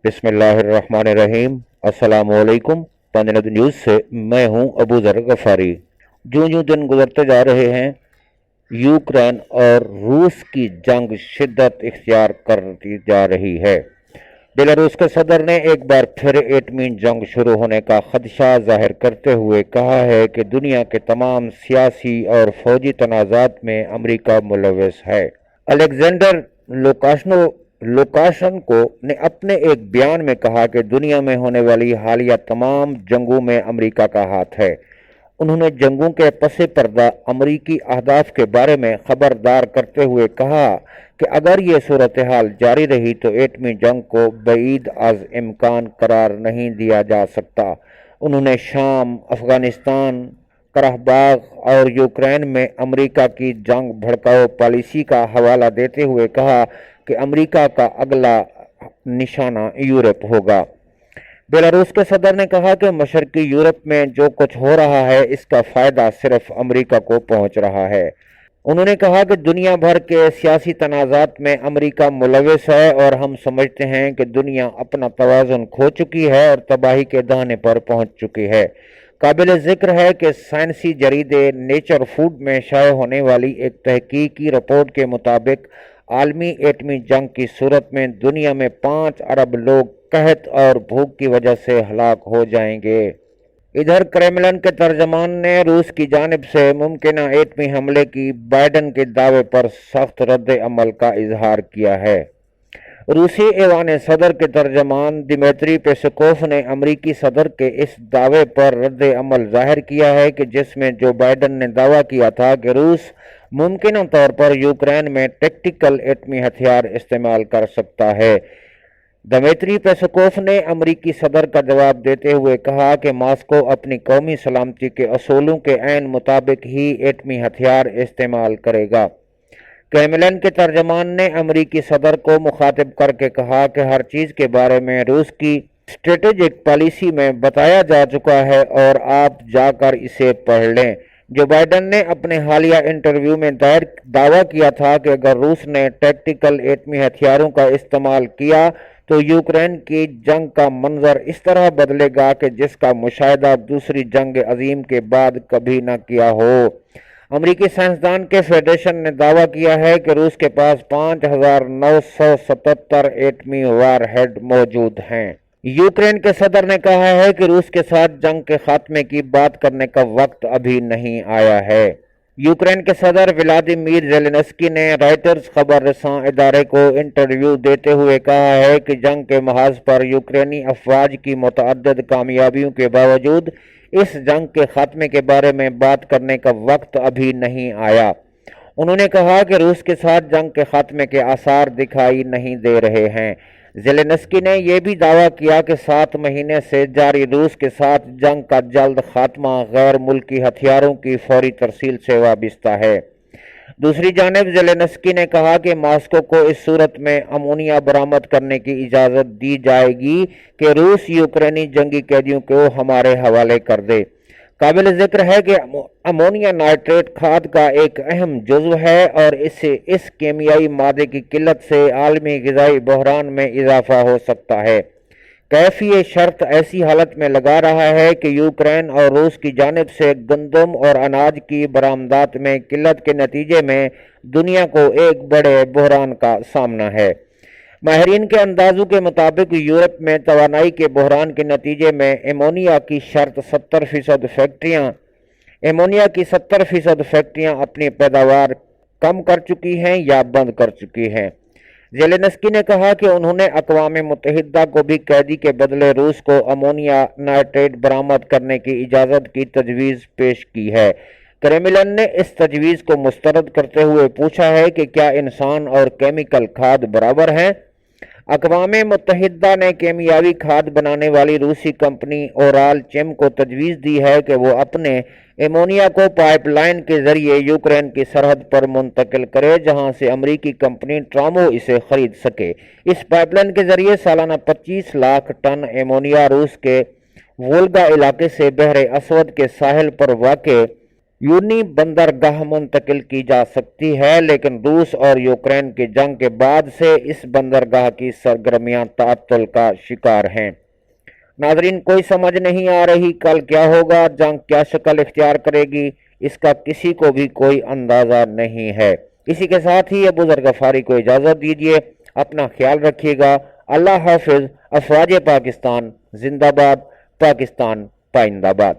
बिस्मिल्लाहिर्रहमानिर्रहीम। अस्सलाम वालेकुम। पंजनद न्यूज़ से मैं हूं अबू ज़र गफ़ारी। जो दिन गुजरते जा रहे हैं, यूक्रेन और रूस की जंग शिद्दत इख्तियार करती जा रही है। बेलारूस के सदर ने एक बार फिर एटमी जंग शुरू होने का खदशा जाहिर करते हुए कहा है कि दुनिया के तमाम सियासी और फौजी तनाज़ात में अमरीका मुलव्वस है। अलेक्जेंडर लुकाशेंको ने अपने एक बयान में कहा कि दुनिया में होने वाली हालिया तमाम जंगों में अमरीका का हाथ है। उन्होंने जंगों के पसे पर्दा अमरीकी अहदाफ के बारे में खबरदार करते हुए कहा कि अगर ये सूरत हाल जारी रही तो एटमी जंग को बईद अज इम्कान करार नहीं दिया जा सकता। उन्होंने शाम, अफगानिस्तान, करहबाग और यूक्रेन में अमरीका की जंग भड़काऊ पॉलिसी का हवाला देते हुए कहा कि अमरीका का अगला निशाना यूरोप होगा। बेलारूस के सदर ने कहा कि मशरकी यूरोप में जो कुछ हो रहा है, इसका फ़ायदा सिर्फ अमरीका को पहुंच रहा है। उन्होंने कहा कि दुनिया भर के सियासी तनाज़ात में अमरीका मुलव्वस है और हम समझते हैं कि दुनिया अपना तवाज़ुन खो चुकी है और तबाही के दहाने पर पहुंच चुकी है। काबिल ज़िक्र है कि साइंसी जरीदे नेचर फूड में शाये होने वाली एक तहकीकी रिपोर्ट के मुताबिक आलमी एटमी जंग की सूरत में दुनिया में 5 अरब लोग कहत और भूख की वजह से हलाक हो जाएंगे। इधर क्रेमलिन के तर्जमान ने रूस की जानिब से मुमकिन एटमी हमले की बाइडन के दावे पर सख्त रद्द अमल का इजहार किया है। रूसी ऐवान सदर के तर्जमान दिमित्री पेस्कोव ने अमरीकी सदर के इस दावे पर रद्द अमल जाहिर किया है कि जिसमें जो बाइडन ने दावा किया था कि रूस मुमकिन तौर पर यूक्रेन में टैक्टिकल एटमी हथियार इस्तेमाल कर सकता है। दिमित्री पेस्कोव ने अमरीकी सदर का जवाब देते हुए कहा कि मॉस्को अपनी कौमी सलामती के असूलों के ऐन मुताबिक ही एटमी हथियार इस्तेमाल करेगा। क्रेमलिन के तर्जमान ने अमरीकी सदर को मुखातिब करके कहा कि हर चीज़ के बारे में रूस की स्ट्रेटेजिक पॉलिसी में बताया जा चुका है और आप जाकर इसे पढ़ लें। जो बाइडन ने अपने हालिया इंटरव्यू में दावा किया था कि अगर रूस ने टैक्टिकल एटमी हथियारों का इस्तेमाल किया तो यूक्रेन की जंग का मंजर इस तरह बदलेगा कि जिसका मुशाहिदा दूसरी जंग अजीम के बाद कभी न किया हो। अमरीकी साइंसदान के फेडरेशन ने दावा किया है कि रूस के पास 5,977 एटमी वारहेड मौजूद हैं। यूक्रेन के सदर ने कहा है कि रूस के साथ जंग के खात्मे की बात करने का वक्त अभी नहीं आया है। यूक्रेन के सदर व्लादिमीर ज़ेलेंस्की ने रॉयटर्स खबर रसां इदारे को इंटरव्यू देते हुए कहा है कि जंग के महाज पर यूक्रेनी अफवाज की मुतअद्दिद कामयाबियों के बावजूद इस जंग के खात्मे के बारे में बात करने का वक्त अभी नहीं आया। उन्होंने कहा कि रूस के साथ जंग के खात्मे के आसार दिखाई नहीं दे रहे हैं। ज़ेलेंस्की ने यह भी दावा किया कि 7 महीने से जारी रूस के साथ जंग का जल्द खात्मा गैर मुल्की हथियारों की फौरी तरसील से वाबस्ता है। दूसरी जानिब ज़ेलेंस्की ने कहा कि मॉस्को को इस सूरत में अमोनिया बरामद करने की इजाज़त दी जाएगी कि रूस यूक्रेनी जंगी कैदियों को हमारे हवाले कर दे। काबिल ज़िक्र है कि अमोनिया नाइट्रेट खाद का एक अहम जुज़्व है और इससे इस केमियाई मादे की किल्लत से आलमी ग़िज़ाई बहरान में इजाफा हो सकता है। कैफी शर्त ऐसी हालत में लगा रहा है कि यूक्रेन और रूस की जानिब से गंदम और अनाज की बरामदात में किल्लत के नतीजे में दुनिया को एक बड़े बहरान का सामना है। माहिरीन के अंदाजों के मुताबिक यूरोप में तवानाई के बहरान के नतीजे में एमोनिया की 70% फैक्ट्रियाँ अपनी पैदावार कम कर चुकी हैं या बंद कर चुकी हैं। ज़ेलेंस्की ने कहा कि उन्होंने अक़वाम मुत्तहिदा को भी कैदी के बदले रूस को अमोनिया नाइट्रेट बरामद करने की इजाज़त की तजवीज़ पेश की है। क्रेमलिन ने इस तजवीज़ को मुस्तरद करते हुए पूछा है कि क्या इंसान और केमिकल खाद बराबर हैं। अक़वाम मुत्तहिदा ने केमियावी खाद बनाने वाली रूसी कंपनी ओराल चेम को तजवीज़ दी है कि वो अपने एमोनिया को पाइपलाइन के ज़रिए यूक्रेन की सरहद पर मुंतकिल करे, जहां से अमरीकी कंपनी ट्रामो इसे खरीद सके। इस पाइपलाइन के ज़रिए सालाना 25 लाख टन एमोनिया रूस के वोल्गा इलाके से बहरे असवद के साहिल पर वाक़े یونی بندرگاہ منتقل کی جا سکتی ہے، لیکن روس اور یوکرین کی جنگ کے بعد سے اس بندرگاہ کی سرگرمیاں تعطل کا شکار ہیں۔ ناظرین، کوئی سمجھ نہیں آ رہی کل کیا ہوگا، جنگ کیا شکل اختیار کرے گی، اس کا کسی کو بھی کوئی اندازہ نہیں ہے۔ اسی کے ساتھ ہی ابو ذر غفاری کو اجازت دیجیے، اپنا خیال رکھیے گا۔ اللہ حافظ۔ افواج پاکستان زندہ باد، پاکستان پائندہ باد۔